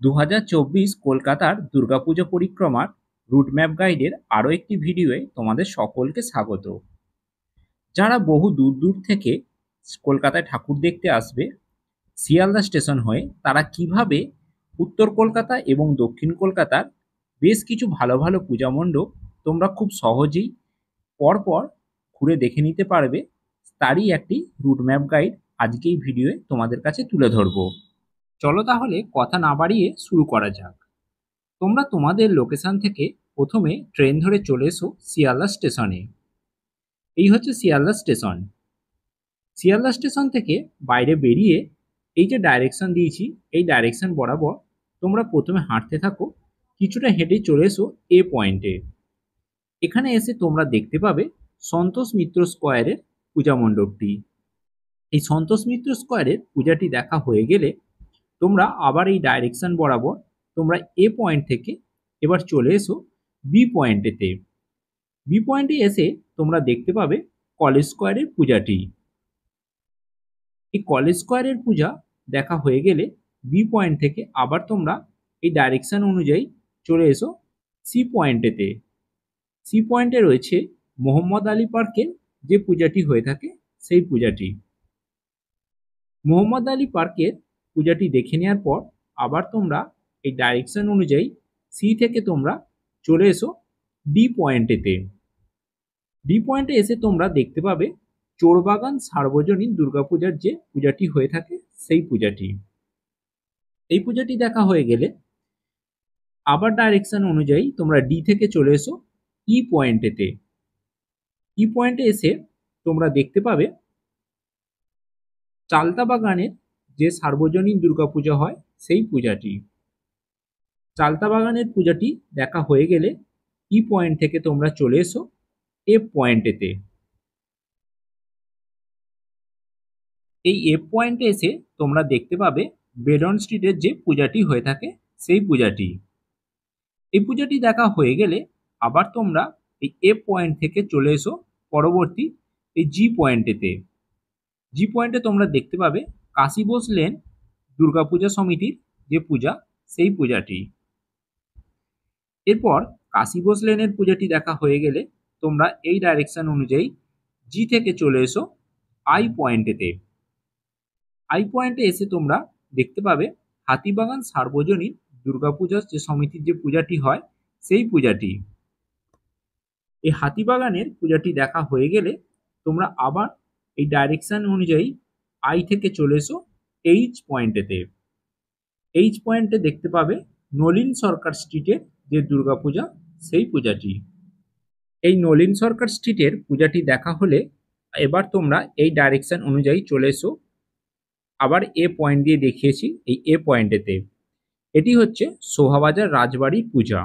2024 কলকাতার Durga Puja পরিক্রমার route map গাইডের আরও একটি ভিডিওয়ে তোমাদের সকলকে স্বাগত। যারা বহু দূর দূর থেকে কলকাতায় ঠাকুর দেখতে আসবে শিয়ালদা স্টেশন হয়ে, তারা কিভাবে উত্তর কলকাতা এবং দক্ষিণ কলকাতার বেশ কিছু ভালো ভালো পূজা মণ্ডপ তোমরা খুব সহজেই পরপর ঘুরে দেখে নিতে পারবে, তারই একটি রুট ম্যাপ গাইড আজকে এই ভিডিওয়ে তোমাদের কাছে তুলে ধরবো। চলো তাহলে কথা না বাড়িয়ে শুরু করা যাক। তোমরা তোমাদের লোকেশন থেকে প্রথমে ট্রেন ধরে চলে এসো শিয়ালদা স্টেশনে। এই হচ্ছে শিয়ালদা স্টেশন। শিয়ালদা স্টেশন থেকে বাইরে বেরিয়ে এই যে ডাইরেকশন দিয়েছি, এই ডাইরেকশন বরাবর তোমরা প্রথমে হাঁটতে থাকো, কিছুটা হেঁটে চলে এসো এ পয়েন্টে। এখানে এসে তোমরা দেখতে পাবে সন্তোষ মিত্র স্কোয়ারের পূজা মণ্ডপটি। এই সন্তোষ মিত্র স্কোয়ারের পূজাটি দেখা হয়ে গেলে তোমরা আবার এই ডাইরেকশন বরাবর তোমরা এ পয়েন্ট থেকে এবার চলে এসো বি পয়েন্টেতে। বি পয়েন্টে এসে তোমরা দেখতে পাবে কলেজ স্কোয়ারের পূজাটি। এই কলেজ স্কোয়ারের পূজা দেখা হয়ে গেলে বি পয়েন্ট থেকে আবার তোমরা এই ডাইরেকশন অনুযায়ী চলে এসো সি পয়েন্টেতে। সি পয়েন্টে রয়েছে মোহাম্মদ আলী পার্কের যে পূজাটি হয়ে থাকে সেই পূজাটি। মোহাম্মদ আলী পার্কের পূজাটি দেখে নেওয়ার পর আবার তোমরা এই ডাইরেকশন অনুযায়ী সি থেকে তোমরা চলে এসো ডি পয়েন্টেতে। ডি পয়েন্টে এসে তোমরা দেখতে পাবে চোরবাগান সার্বজনীন দুর্গাপূজার যে পূজাটি হয়ে থাকে সেই পূজাটি। এই পূজাটি দেখা হয়ে গেলে আবার ডাইরেকশন অনুযায়ী তোমরা ডি থেকে চলে এসো ই পয়েন্টেতে। ই পয়েন্টে এসে তোমরা দেখতে পাবে চালতা বাগানের যে সার্বজনীন দুর্গাপূজা হয় সেই পূজাটি। চালতা বাগানের পূজাটি দেখা হয়ে গেলে ই পয়েন্ট থেকে তোমরা চলে এসো এফ পয়েন্টেতে। এই এফ পয়েন্টে এসে তোমরা দেখতে পাবে বেডন স্ট্রিটের যে পূজাটি হয়ে থাকে সেই পূজাটি। এই পূজাটি দেখা হয়ে গেলে আবার তোমরা এই এফ পয়েন্ট থেকে চলে এসো পরবর্তী এই জি পয়েন্টেতে। জি পয়েন্টে তোমরা দেখতে পাবে কাশী বোস লেন দুর্গাপূজা সমিতির যে পূজা সেই পূজাটি। এরপর কাশী বোস লেনের পূজাটি দেখা হয়ে গেলে তোমরা এই ডাইরেকশন অনুযায়ী জি থেকে চলে এসো আই পয়েন্টেতে। আই পয়েন্টে এসে তোমরা দেখতে পাবে হাতিবাগান সার্বজনীন দুর্গাপূজার যে সমিতির যে পূজাটি হয় সেই পূজাটি। এই হাতিবাগানের পূজাটি দেখা হয়ে গেলে তোমরা আবার এই ডাইরেকশন অনুযায়ী আই থেকে চলে এসো এইচ পয়েন্টেতে। এইচ পয়েন্টে দেখতে পাবে নলিন সরকার স্ট্রিটের যে দুর্গাপূজা সেই পূজাটি। এই নলিন সরকার স্ট্রিটের পূজাটি দেখা হলে এবার তোমরা এই ডাইরেকশন অনুযায়ী চলে এসো আবার এ পয়েন্ট দিয়ে দেখিয়েছি এই এ পয়েন্টেতে। এটি হচ্ছে শোভাবাজার রাজবাড়ির পূজা।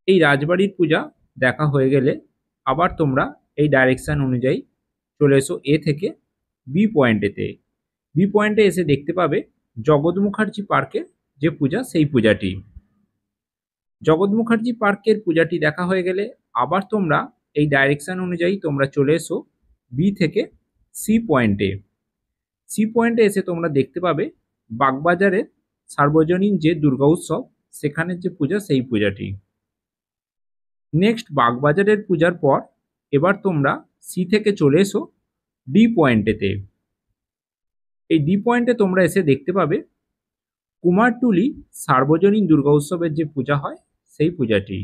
এই রাজবাড়ির পূজা দেখা হয়ে গেলে আবার তোমরা এই ডাইরেকশন অনুযায়ী চলে এসো এ থেকে বি পয়েন্টেতে। বি পয়েন্টে এসে দেখতে পাবে জগৎ মুখার্জি পার্কের যে পূজা সেই পূজাটি। জগৎ মুখার্জি পার্কের পূজাটি দেখা হয়ে গেলে আবার তোমরা এই ডাইরেকশন অনুযায়ী তোমরা চলে এসো বি থেকে সি পয়েন্টে। সি পয়েন্টে এসে তোমরা দেখতে পাবে বাগবাজারের সার্বজনীন যে দুর্গা উৎসব সেখানের যে পূজা সেই পূজাটি। নেক্সট বাগবাজারের পূজার পর এবার তোমরা সি থেকে চলে এসো ডি পয়েন্টেতে। এই ডি পয়েন্টে তোমরা এসে দেখতে পাবে কুমারটুলি সার্বজনীন দুর্গা উৎসবের যে পূজা হয় সেই পূজাটি।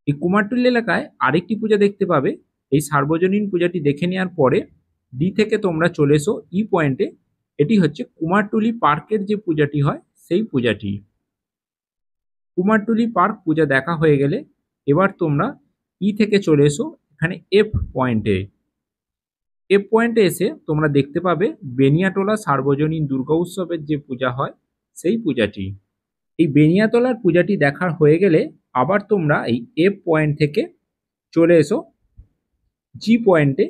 এই কুমারটুলি এলাকায় আরেকটি পূজা দেখতে পাবে। এই সার্বজনীন পূজাটি দেখে নেওয়ার পরে ডি থেকে তোমরা চলে এসো ই পয়েন্টে। এটি হচ্ছে কুমারটুলি পার্কের যে পূজাটি হয় সেই পূজাটি। কুমারটুলি পার্ক পূজা দেখা হয়ে গেলে এবার তোমরা ই থেকে চলে এসো এখানে এফ পয়েন্টে। এফ পয়েন্টে এসে তোমরা দেখতে পাবে বেনিয়াটোলা সার্বজনীন দুর্গা উৎসবের যে পূজা হয় সেই পূজাটি। এই বেনিয়াতলার পূজাটি দেখার হয়ে গেলে আবার তোমরা এই এফ পয়েন্ট থেকে চলে এসো জি পয়েন্টে,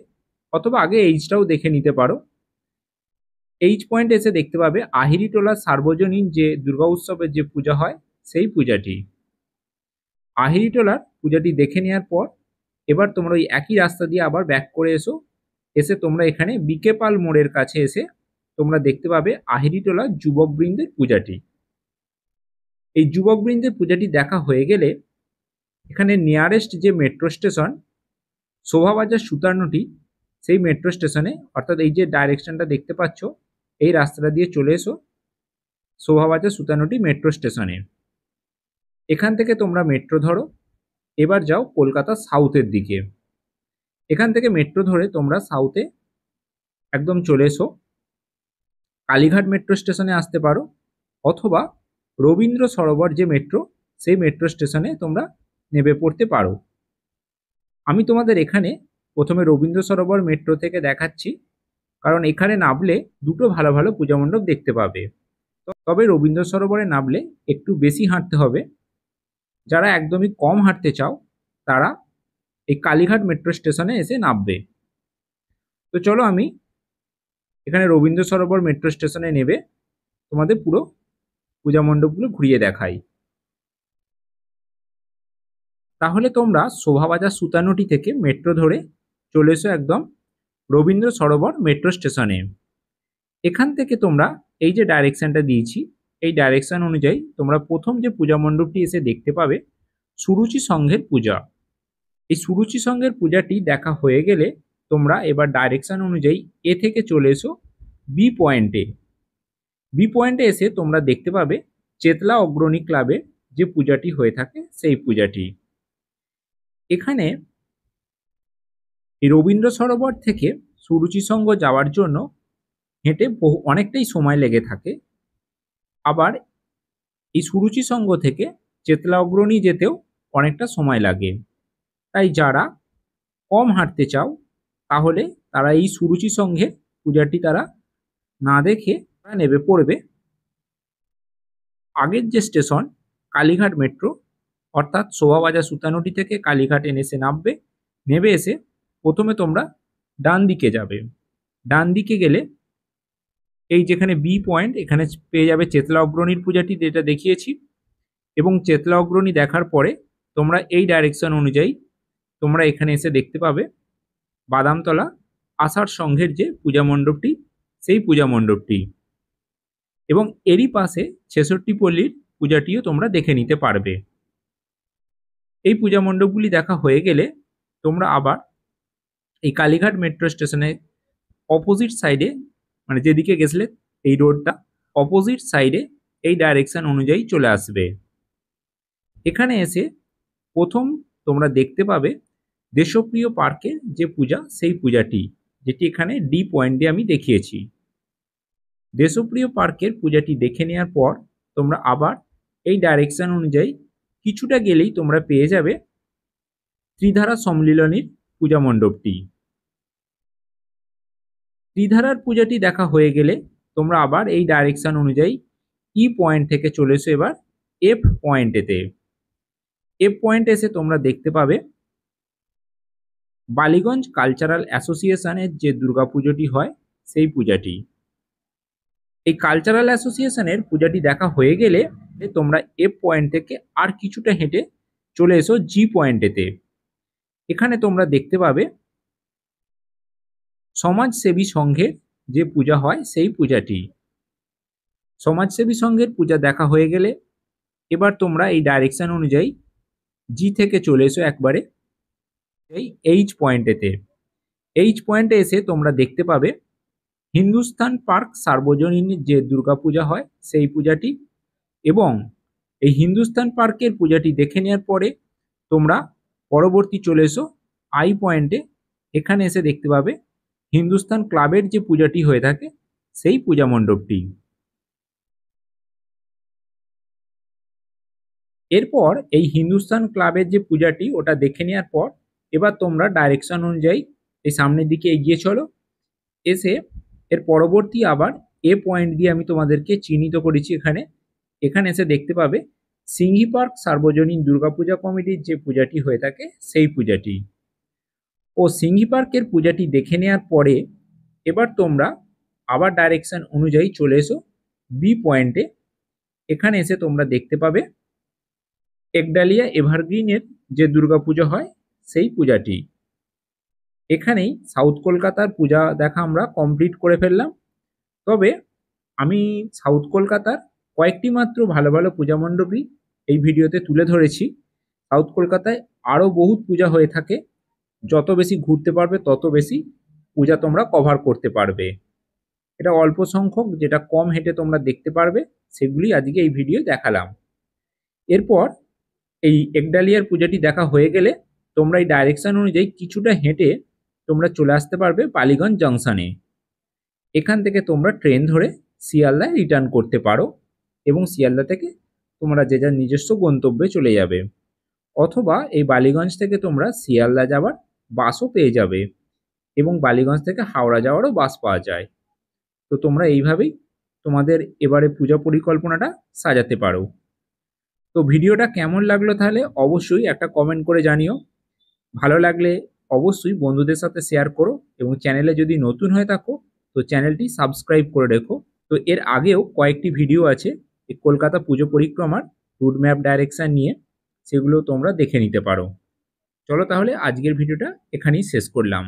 অথবা আগে এইচটাও দেখে নিতে পারো। এইচ পয়েন্ট এসে দেখতে পাবে আহিরিটোলা সার্বজনীন যে দুর্গা উৎসবের যে পূজা হয় সেই পূজাটি। আহিরিটোলার পূজাটি দেখে নেওয়ার পর এবার তোমরা ওই একই রাস্তা দিয়ে আবার ব্যাক করে এসো। এসে তোমরা এখানে বিকে পাল মোড়ের কাছে এসে তোমরা দেখতে পাবে আহিরিটোলা যুবকবৃন্দের পূজাটি। এই যুবকবৃন্দের পূজাটি দেখা হয়ে গেলে এখানে নিয়ারেস্ট যে মেট্রো স্টেশন শোভাবাজার সুতারনটি, সেই মেট্রো স্টেশনে, অর্থাৎ এই যে ডাইরেকশনটা দেখতে পাচ্ছ এই রাস্তাটা দিয়ে চলে এসো শোভাবাজার সুতারনটি মেট্রো স্টেশনে। এখান থেকে তোমরা মেট্রো ধরো, এবার যাও কলকাতা সাউথের দিকে। এখান থেকে মেট্রো ধরে তোমরা সাউথে একদম চলে এসো, কালীঘাট মেট্রো স্টেশনে আসতে পারো, অথবা রবীন্দ্র সরোবর যে মেট্রো সেই মেট্রো স্টেশনে তোমরা নেমে পড়তে পারো। আমি তোমাদের এখানে প্রথমে রবীন্দ্র সরোবর মেট্রো থেকে দেখাচ্ছি, কারণ এখানে নামলে দুটো ভালো ভালো পূজা মণ্ডপ দেখতে পাবে। তবে রবীন্দ্র সরোবরে নামলে একটু বেশি হাঁটতে হবে। যারা একদমই কম হাঁটতে চাও তারা এই কালীঘাট মেট্রো স্টেশনে এসে নামবে। তো চলো আমি এখানে রবীন্দ্র সরোবর মেট্রো স্টেশনে নেবে তোমাদের পুরো পূজা মণ্ডপগুলো ঘুরিয়ে দেখাই। তাহলে তোমরা শোভাবাজার সুতানুটি থেকে মেট্রো ধরে চলে এসো একদম রবীন্দ্র সরোবর মেট্রো স্টেশনে। এখান থেকে তোমরা এই যে ডাইরেকশনটা দিয়েছি এই ডাইরেকশন অনুযায়ী তোমরা প্রথম যে পূজা মণ্ডপটি এসে দেখতে পাবে সুরুচি সংঘের পূজা। এই সুরুচি সংঘের পূজাটি দেখা হয়ে গেলে তোমরা এবার ডাইরেকশন অনুযায়ী এ থেকে চলে এসো বি পয়েন্টে। বি পয়েন্টে এসে তোমরা দেখতে পাবে চেতলা অগ্রণী ক্লাবে যে পূজাটি হয়ে থাকে সেই পূজাটি। এখানে এই রবীন্দ্র সরোবর থেকে সুরুচি সংঘ যাওয়ার জন্য হেঁটে অনেকটাই সময় লেগে থাকে। আবার এই সুরুচি সংঘ থেকে চেতলা অগ্রণী যেতেও অনেকটা সময় লাগে। তাই যারা কম হাঁটতে চাও তাহলে তারা এই সুরুচি সংঘের পূজাটি তারা না দেখে নেমে পড়বে আগের যে স্টেশন কালীঘাট মেট্রো, অর্থাৎ শোভাবাজার সুতানুটি থেকে কালীঘাট এসে নামবে। নেমে এসে প্রথমে তোমরা ডান দিকে যাবে। ডান দিকে গেলে এই যেখানে বি পয়েন্ট এখানে পেয়ে যাবে চেতলা অগ্রণীর পূজাটি যেটা দেখিয়েছি, এবং চেতলা অগ্রণী দেখার পরে তোমরা এই ডাইরেকশন অনুযায়ী তোমরা এখানে এসে দেখতে পাবে বাদামতলা আষাঢ় সংঘের যে পূজা মণ্ডপটি সেই পূজা মণ্ডপটি, এবং এরই পাশে ৬৬ পল্লীর পূজাটিও তোমরা দেখে নিতে পারবে। এই পূজা মণ্ডপগুলি দেখা হয়ে গেলে তোমরা আবার এই কালীঘাট মেট্রো স্টেশনে অপোজিট সাইডে, মানে যেদিকে গেছিলে এই রোডটা অপোজিট সাইডে এই ডাইরেকশন অনুযায়ী চলে আসবে। এখানে এসে প্রথম তোমরা দেখতে পাবে দেশপ্রিয় পার্কের যে পূজা সেই পূজাটি, যেটি এখানে ডি পয়েন্টে আমি দেখিয়েছি। দেশপ্রিয় পার্কের পূজাটি দেখে নেওয়ার পর তোমরা আবার এই ডাইরেকশন অনুযায়ী কিছুটা গেলেই তোমরা পেয়ে যাবে ত্রিধারা সম্মিলনীর পূজা মণ্ডপটি। ত্রিধারার পূজাটি দেখা হয়ে গেলে তোমরা আবার এই ডাইরেকশন অনুযায়ী ই পয়েন্ট থেকে চলে এসো এবার এফ পয়েন্টেতে। এফ পয়েন্ট এসে তোমরা দেখতে পাবে বালিগঞ্জ কালচারাল অ্যাসোসিয়েশনের যে দুর্গাপুজোটি হয় সেই পূজাটি। এই কালচারাল অ্যাসোসিয়েশনের পূজাটি দেখা হয়ে গেলে তোমরা এফ পয়েন্ট থেকে আর কিছুটা হেঁটে চলে এসো জি পয়েন্টেতে। এখানে তোমরা দেখতে পাবে সমাজসেবী সংঘের যে পূজা হয় সেই পূজাটি। সমাজসেবী সংঘের পূজা দেখা হয়ে গেলে এবার তোমরা এই ডাইরেকশন অনুযায়ী জি থেকে চলে এসো একবারে এই এইচ পয়েন্টেতে। এইচ পয়েন্টে এসে তোমরা দেখতে পাবে হিন্দুস্তান পার্ক সার্বজনীন যে দুর্গাপূজা হয় সেই পূজাটি, এবং এই হিন্দুস্তান পার্কের পূজাটি দেখে নেওয়ার পরে তোমরা পরবর্তী চলে এসো আই পয়েন্টে। এখানে এসে দেখতে পাবে হিন্দুস্তান ক্লাবের যে পূজাটি হয়ে থাকে সেই পূজা মণ্ডপটি। এরপর এই হিন্দুস্তান ক্লাবের যে পূজাটি ওটা দেখে নেওয়ার পর এবার তোমরা ডাইরেকশন অনুযায়ী এই সামনের দিকে এগিয়ে চলো। এসে এর পরবর্তী আবার এ পয়েন্ট দিয়ে আমি তোমাদেরকে চিহ্নিত করেছি এখানে। এখানে এসে দেখতে পাবে সিংহি পার্ক সার্বজনীন দুর্গাপূজা কমিটির যে পূজাটি হয়ে থাকে সেই পূজাটি। ও সিংহি পার্কের পূজাটি দেখে নেওয়ার পরে এবার তোমরা আবার ডাইরেকশন অনুযায়ী চলে এসো বি পয়েন্টে। এখানে এসে তোমরা দেখতে পাবে একডালিয়া এভারগ্রিনের যে দুর্গাপূজা হয় সেই পূজাটি। এখানেই সাউথ কলকাতার পূজা দেখা আমরা কমপ্লিট করে ফেললাম। তবে আমি সাউথ কলকাতার কয়েকটি মাত্র ভালো ভালো পূজা মণ্ডপই এই ভিডিওতে তুলে ধরেছি। সাউথ কলকাতায় আরও বহুত পূজা হয়ে থাকে, যত বেশি ঘুরতে পারবে তত বেশি পূজা তোমরা কভার করতে পারবে। এটা অল্প সংখ্যক যেটা কম হেঁটে তোমরা দেখতে পারবে, সেগুলি আজকে এই ভিডিও দেখালাম। এরপর এই একডালিয়ার পূজাটি দেখা হয়ে গেলে তোমরা এই ডাইরেকশন অনুযায়ী কিছুটা হেঁটে তোমরা চলে আসতে পারবে বালিগঞ্জ জংশনে। এখান থেকে তোমরা ট্রেন ধরে শিয়ালদায় রিটার্ন করতে পারো এবং শিয়ালদা থেকে তোমরা যে যার নিজস্ব গন্তব্যে চলে যাবে, অথবা এই বালিগঞ্জ থেকে তোমরা শিয়ালদা যাওয়ার বাসও পেয়ে যাবে এবং বালিগঞ্জ থেকে হাওড়া যাওয়ারও বাস পাওয়া যায়। তো তোমরা এইভাবেই তোমাদের এবারে পূজা পরিকল্পনাটা সাজাতে পারো। তো ভিডিওটা কেমন লাগলো তাহলে অবশ্যই একটা কমেন্ট করে জানিও। ভালো লাগলে অবশ্যই বন্ধুদের সাথে শেয়ার করো এবং চ্যানেলে যদি নতুন হয়ে থাকো তো চ্যানেলটি সাবস্ক্রাইব করে রেখো। তো এর আগেও কয়েকটি ভিডিও আছে এই কলকাতা পুজো পরিক্রমার রুট ম্যাপ ডাইরেকশন নিয়ে, সেগুলো তোমরা দেখে নিতে পারো। চলো তাহলে আজকের ভিডিওটা এখানেই শেষ করলাম।